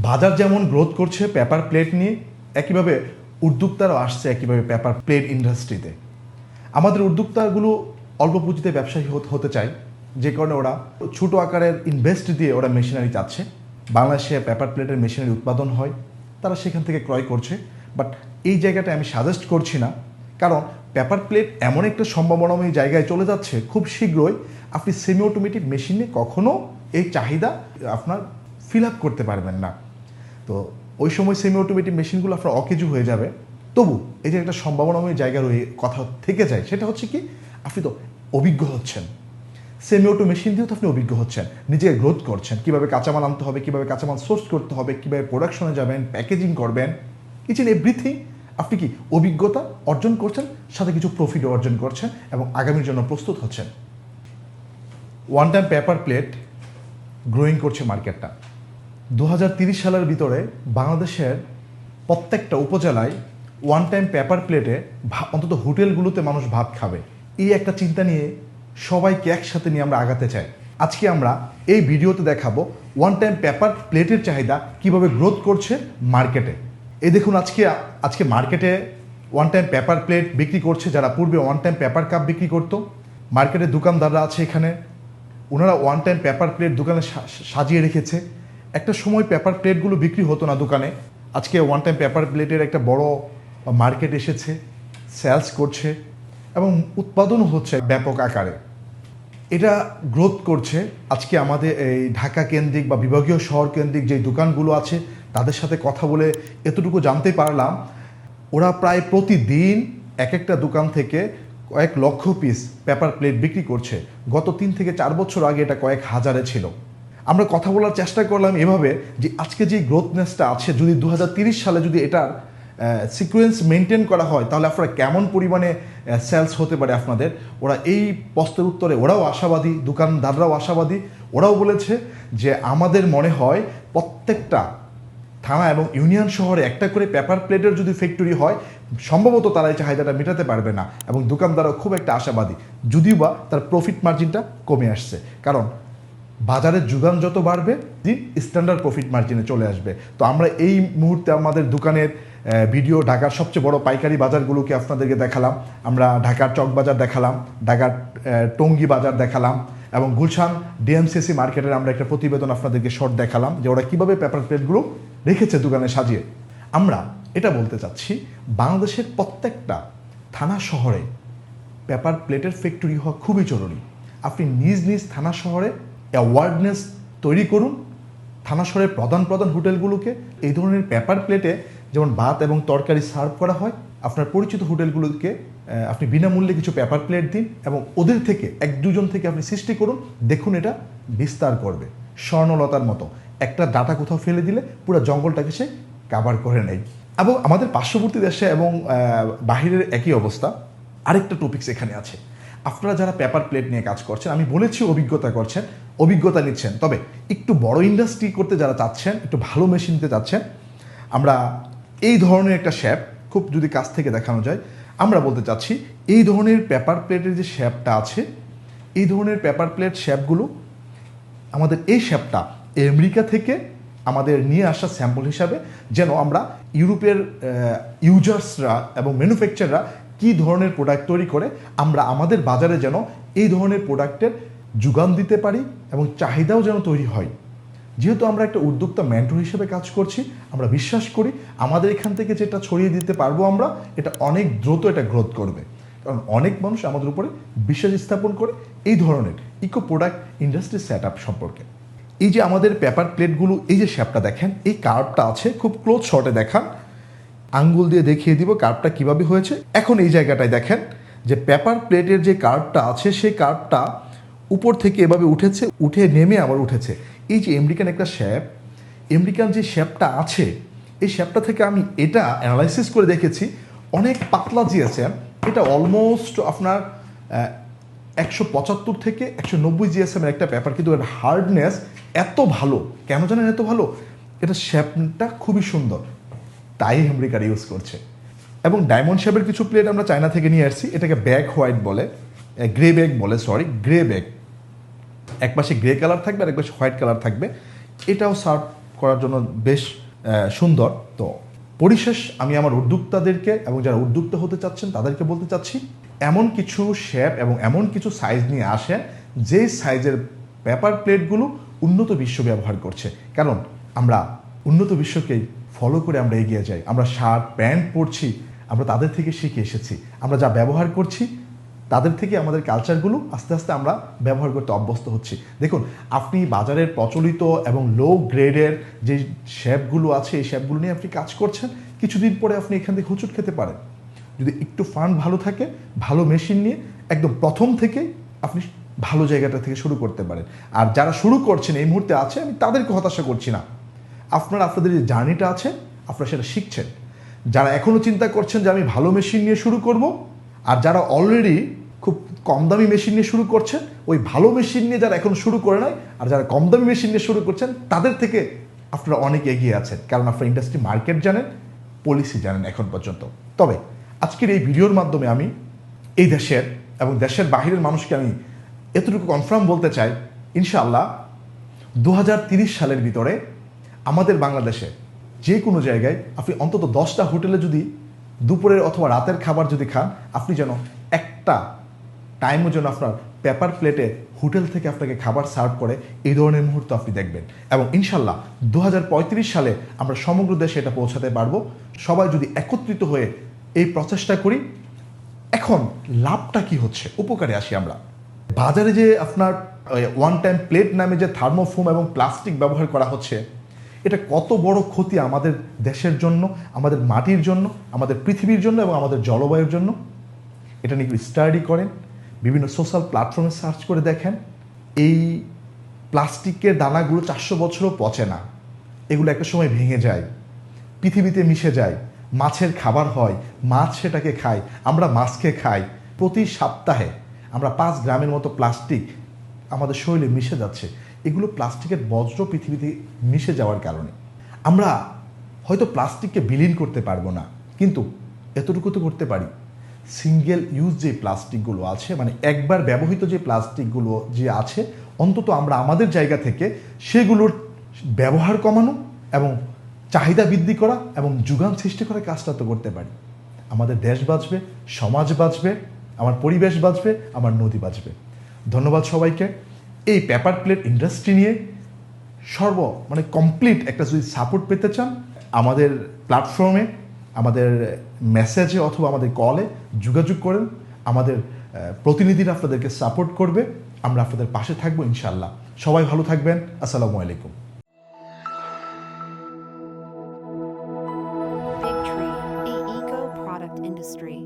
বাজার যেমন গ্রোথ করছে পেপার প্লেট নিয়ে, একইভাবে উদ্যোক্তারাও আসছে একইভাবে পেপার প্লেট ইন্ডাস্ট্রিতে। আমাদের উদ্যোক্তাগুলো অল্প পুঁজিতে ব্যবসায়ী হতে চায়, যে কারণে ওরা ছোটো আকারের ইনভেস্ট দিয়ে ওরা মেশিনারি চাচ্ছে। বাংলাদেশে পেপার প্লেটের মেশিনারি উৎপাদন হয়, তারা সেখান থেকে ক্রয় করছে। বাট এই জায়গাটা আমি সাজেস্ট করছি না, কারণ পেপার প্লেট এমন একটা সম্ভাবনাময় জায়গায় চলে যাচ্ছে, খুব শীঘ্রই আপনি সেমি অটোমেটিক মেশিনে কখনো এই চাহিদা আপনার ফিল আপ করতে পারবেন না। তো ওই সময় সেমি অটোমেটিক মেশিনগুলো আপনার অকেজু হয়ে যাবে। তবু এই যে একটা সম্ভাবনাময় জায়গা রয়ে কথা থেকে যায়, সেটা হচ্ছে কি, আপনি তো অভিজ্ঞ হচ্ছেন, সেমি অটো মেশিন দিয়েও তো আপনি অভিজ্ঞ হচ্ছেন, নিজেকে গ্রোথ করছেন, কীভাবে কাঁচামাল আনতে হবে, কীভাবে কাঁচামাল সোর্স করতে হবে, কীভাবে প্রোডাকশনে যাবেন, প্যাকেজিং করবেন, ইচ এন্ড এভরিথিং আপনি কি অভিজ্ঞতা অর্জন করছেন, সাথে কিছু প্রফিট অর্জন করছেন এবং আগামীর জন্য প্রস্তুত হচ্ছেন। One time paper plate growing করছে মার্কেটটা। 2030 সালের ভিতরে বাংলাদেশের প্রত্যেকটা উপজেলায় ওয়ান টাইম পেপার প্লেটে অন্তত হোটেলগুলোতে মানুষ ভাত খাবে, এই একটা চিন্তা নিয়ে সবাইকে একসাথে নিয়ে আমরা আগাতে চাই। আজকে আমরা এই ভিডিওতে দেখাবো ওয়ান টাইম পেপার প্লেটের চাহিদা কিভাবে গ্রোথ করছে মার্কেটে। এই দেখুন, আজকে মার্কেটে ওয়ান টাইম পেপার প্লেট বিক্রি করছে যারা পূর্বে ওয়ান টাইম পেপার কাপ বিক্রি করতো। মার্কেটে দোকানদাররা আছে এখানে, ওনারা ওয়ান টাইম পেপার প্লেট দোকানে সাজিয়ে রেখেছে। একটা সময় পেপার প্লেটগুলো বিক্রি হতো না দোকানে, আজকে ওয়ান টাইম পেপার প্লেটের একটা বড় মার্কেট এসেছে, সেলস করছে এবং উৎপাদনও হচ্ছে ব্যাপক আকারে। এটা গ্রোথ করছে। আজকে আমাদের এই ঢাকা কেন্দ্রিক বা বিভাগীয় শহর কেন্দ্রিক যে দোকানগুলো আছে তাদের সাথে কথা বলে এতটুকু জানতে পারলাম, ওরা প্রায় প্রতিদিন এক একটা দোকান থেকে কয়েক লক্ষ পিস পেপার প্লেট বিক্রি করছে। গত 3 থেকে 4 বছর আগে এটা কয়েক হাজারে ছিল। আমরা কথা বলার চেষ্টা করলাম এভাবে যে আজকে যে গ্রোথনেসটা আছে, যদি 2030 সালে যদি এটার সিকোয়েন্স মেনটেন করা হয়, তাহলে আপনারা কেমন পরিমাণে সেলস হতে পারে আপনাদের। ওরা এই প্রশ্নের উত্তরে ওরাও আশাবাদী, দোকানদাররাও আশাবাদী। ওরাও বলেছে যে আমাদের মনে হয় প্রত্যেকটা থানা এবং ইউনিয়ন শহরে একটা করে পেপার প্লেটের যদি ফ্যাক্টরি হয়, সম্ভবত তারা এই চাহিদাটা মেটাতে পারবে না। এবং দোকানদারও খুব একটা আশাবাদী, যদিও বা তার প্রফিট মার্জিনটা কমে আসছে, কারণ বাজারের যোগান যত বাড়বে স্ট্যান্ডার্ড প্রফিট মার্জিনে চলে আসবে। তো আমরা এই মুহূর্তে আমাদের দোকানের ভিডিও ঢাকার সবচেয়ে বড় পাইকারি বাজারগুলোকে আপনাদেরকে দেখালাম। আমরা ঢাকার চকবাজার দেখালাম, ঢাকার টঙ্গী বাজার দেখালাম এবং গুলশান ডিএমসিসি মার্কেটের আমরা একটা প্রতিবেদন আপনাদেরকে শর্ট দেখালাম যে ওরা কীভাবে পেপার প্লেটগুলো রেখেছে দোকানে সাজিয়ে। আমরা এটা বলতে চাচ্ছি, বাংলাদেশের প্রত্যেকটা থানা শহরে পেপার প্লেটের ফ্যাক্টরি হওয়া খুবই জরুরি। আপনি নিজ নিজ থানা শহরে অ্যাওয়ারনেস তৈরি করুন, থানা শহরের প্রধান হোটেলগুলোকে এই ধরনের পেপার প্লেটে যেমন ভাত এবং তরকারি সার্ভ করা হয়, আপনার পরিচিত হোটেলগুলোকে আপনি বিনামূল্যে কিছু পেপার প্লেট দিন এবং ওদের থেকে 1-2 জন থেকে আপনি সৃষ্টি করুন। দেখুন এটা বিস্তার করবে স্বর্ণলতার মতো। একটা ডাটা কোথাও ফেলে দিলে পুরো জঙ্গলটাকে সে কাভার করে নেয়। এবং আমাদের পার্শ্ববর্তী দেশে এবং বাহিরের একই অবস্থা। আরেকটা টপিকস এখানে আছে, আপনারা যারা পেপার প্লেট নিয়ে কাজ করছেন, আমি বলেছি অভিজ্ঞতা নিচ্ছেন, তবে একটু বড় ইন্ডাস্ট্রি করতে যারা চাচ্ছেন, একটু ভালো মেশিন নিতে চাচ্ছেন, আমরা এই ধরনের একটা শেপ খুব যদি কাছ থেকে দেখানো যায়, আমরা বলতে চাচ্ছি এই ধরনের পেপার প্লেটের যে শেপটা আছে, এই ধরনের পেপার প্লেট শেপগুলো আমাদের এই শেপটা আমেরিকা থেকে আমাদের নিয়ে আসা স্যাম্পল হিসাবে, যেন আমরা ইউরোপের ইউজার্সরা এবং ম্যানুফ্যাকচাররা কী ধরনের প্রোডাক্ট তৈরি করে আমরা আমাদের বাজারে যেন এই ধরনের প্রোডাক্টের যোগান দিতে পারি এবং চাহিদাও যেন তৈরি হয়। যেহেতু আমরা একটা উদ্যোক্তা মেন্টর হিসেবে কাজ করছি, আমরা বিশ্বাস করি আমাদের এখান থেকে যেটা ছড়িয়ে দিতে পারবো আমরা, এটা অনেক দ্রুত এটা গ্রোথ করবে। কারণ অনেক মানুষ আমাদের উপরে বিশ্বাস স্থাপন করে এই ধরনের eco product industry set up সম্পর্কে। এই যে আমাদের পেপার প্লেটগুলো, এই যে শেপটা দেখেন, এই কার্ভটা আছে, খুব ক্লোজ শটে দেখান, আঙ্গুল দিয়ে দেখিয়ে দিব কার্ভটা কীভাবে হয়েছে। এখন এই জায়গাটায় দেখেন যে পেপার প্লেটের যে কার্ভটা আছে, সেই কার্ভটা উপর থেকে এভাবে উঠেছে, উঠে নেমে আবার উঠেছে। এই যে আমেরিকান একটা শেপ, আমেরিকান যে শেপটা আছে, এই শেপটা থেকে আমি এটা অ্যানালাইসিস করে দেখেছি, অনেক পাতলা জিএসএম, এটা অলমোস্ট আপনার 175 থেকে 190 জিএসএমের একটা পেপার, কিন্তু এর হার্ডনেস এত ভালো, কেন জানেন এত ভালো, এটা শেপটা খুবই সুন্দর, তাই আমেরিকার ইউজ করছে। এবং ডায়মন্ড শেপের কিছু প্লেট আমরা চায়না থেকে নিয়ে আসছি, এটাকে ব্যাগ হোয়াইট বলে, গ্রে ব্যাগ, এক পাশে গ্রে কালার থাকবে আর এক পাশে হোয়াইট কালার থাকবে। এটাও সার্ভ করার জন্য বেশ সুন্দর। তো পরিশেষ আমি আমার উদ্যোক্তাদেরকে এবং যারা উদ্যোক্তা হতে চাচ্ছেন তাদেরকে বলতে চাচ্ছি, এমন কিছু শেপ এবং এমন কিছু সাইজ নিয়ে আসেন যেই সাইজের পেপার প্লেটগুলো উন্নত বিশ্ব ব্যবহার করছে। কারণ আমরা উন্নত বিশ্বকেই ফলো করে আমরা এগিয়ে যাই। আমরা শার্ট প্যান্ট পরছি, আমরা তাদের থেকে শিখে এসেছি। আমরা যা ব্যবহার করছি তাদের থেকে আমাদের কালচারগুলো আস্তে আস্তে আমরা ব্যবহার করতে অভ্যস্ত হচ্ছি। দেখুন, আপনি বাজারের প্রচলিত এবং লো গ্রেডের যে শেপগুলো আছে এই শেপগুলো নিয়ে আপনি কাজ করছেন, কিছুদিন পরে আপনি এখান থেকে হুচুট খেতে পারেন। যদি একটু ফান্ড ভালো থাকে, ভালো মেশিন নিয়ে একদম প্রথম থেকেই আপনি ভালো জায়গাটা থেকে শুরু করতে পারেন। আর যারা শুরু করছেন এই মুহূর্তে আছে, আমি তাদেরকে হতাশা করছি না। আপনাদের যে জার্নিটা আছে আপনারা সেটা শিখছেন। যারা এখনও চিন্তা করছেন যে আমি ভালো মেশিন নিয়ে শুরু করব, আর যারা অলরেডি খুব কম দামি মেশিন নিয়ে শুরু করছেন, ওই ভালো মেশিন নিয়ে যারা এখন শুরু করে নাই আর যারা কম দামি মেশিন নিয়ে শুরু করছেন তাদের থেকে আপনারা অনেক এগিয়ে আছেন। কারণ আপনারা ইন্ডাস্ট্রি মার্কেট জানেন, পলিসি জানেন এখন পর্যন্ত। তবে আজকের এই ভিডিওর মাধ্যমে আমি এই দেশের এবং দেশের বাহিরের মানুষকে আমি এতটুকু কনফার্ম বলতে চাই, ইনশাআল্লাহ 2030 সালের ভিতরে আমাদের বাংলাদেশে যে কোনো জায়গায় আপনি অন্তত 10টা হোটেলে যদি দুপুরের অথবা রাতের খাবার যদি খান, আপনি যেন একটা টাইমও যেন আপনার পেপার প্লেটে হোটেল থেকে আপনাকে খাবার সার্ভ করে, এই ধরনের মুহূর্ত আপনি দেখবেন। এবং ইনশাল্লাহ 2035 সালে আমরা সমগ্র দেশে এটা পৌঁছাতে পারবো। সবাই যদি একত্রিত হয়ে এই প্রচেষ্টা করি। এখন লাভটা কি হচ্ছে, উপকারে আসি আমরা। বাজারে যে আপনার ওয়ান টাইম প্লেট নামে যে থার্মোফোম এবং প্লাস্টিক ব্যবহার করা হচ্ছে, এটা কত বড় ক্ষতি আমাদের দেশের জন্য, আমাদের মাটির জন্য, আমাদের পৃথিবীর জন্য এবং আমাদের জলবায়ুর জন্য। এটা নিয়ে স্টাডি করেন, বিভিন্ন সোশ্যাল প্ল্যাটফর্মে সার্চ করে দেখেন। এই প্লাস্টিকের দানাগুলো 400 বছরও পচে না, এগুলো একটা সময় ভেঙে যায়, পৃথিবীতে মিশে যায়, মাছের খাবার হয়, মাছ সেটাকে খায়, আমরা মাছকে খাই। প্রতি সপ্তাহে আমরা 5 গ্রামের মতো প্লাস্টিক আমাদের শরীরে মিশে যাচ্ছে। এগুলো প্লাস্টিকের বজ্র পৃথিবীতে মিশে যাওয়ার কারণে। আমরা হয়তো প্লাস্টিককে বিলীন করতে পারবো না, কিন্তু এতটুকু তো করতে পারি, সিঙ্গেল ইউজ যে প্লাস্টিকগুলো আছে, মানে একবার ব্যবহৃত যে প্লাস্টিকগুলো যে আছে, অন্তত আমরা আমাদের জায়গা থেকে সেগুলোর ব্যবহার কমানো এবং চাহিদা বৃদ্ধি করা এবং যোগান সৃষ্টি করার কাজটা তো করতে পারি। আমাদের দেশ বাঁচবে, সমাজ বাঁচবে, আমার পরিবেশ বাঁচবে, আমার নদী বাঁচবে। ধন্যবাদ সবাইকে। এই পেপার প্লেট ইন্ডাস্ট্রি নিয়ে কমপ্লিট একটা যদি সাপোর্ট পেতে চান, আমাদের প্ল্যাটফর্মে, আমাদের মেসেজে অথবা আমাদের কলে যোগাযোগ করেন। আমাদের প্রতিনিধিরা আপনাদেরকে সাপোর্ট করবে, আমরা আপনাদের পাশে থাকবো ইনশাআল্লাহ। সবাই ভালো থাকবেন। আসসালামু আলাইকুম। Big Tree, a eco product industry.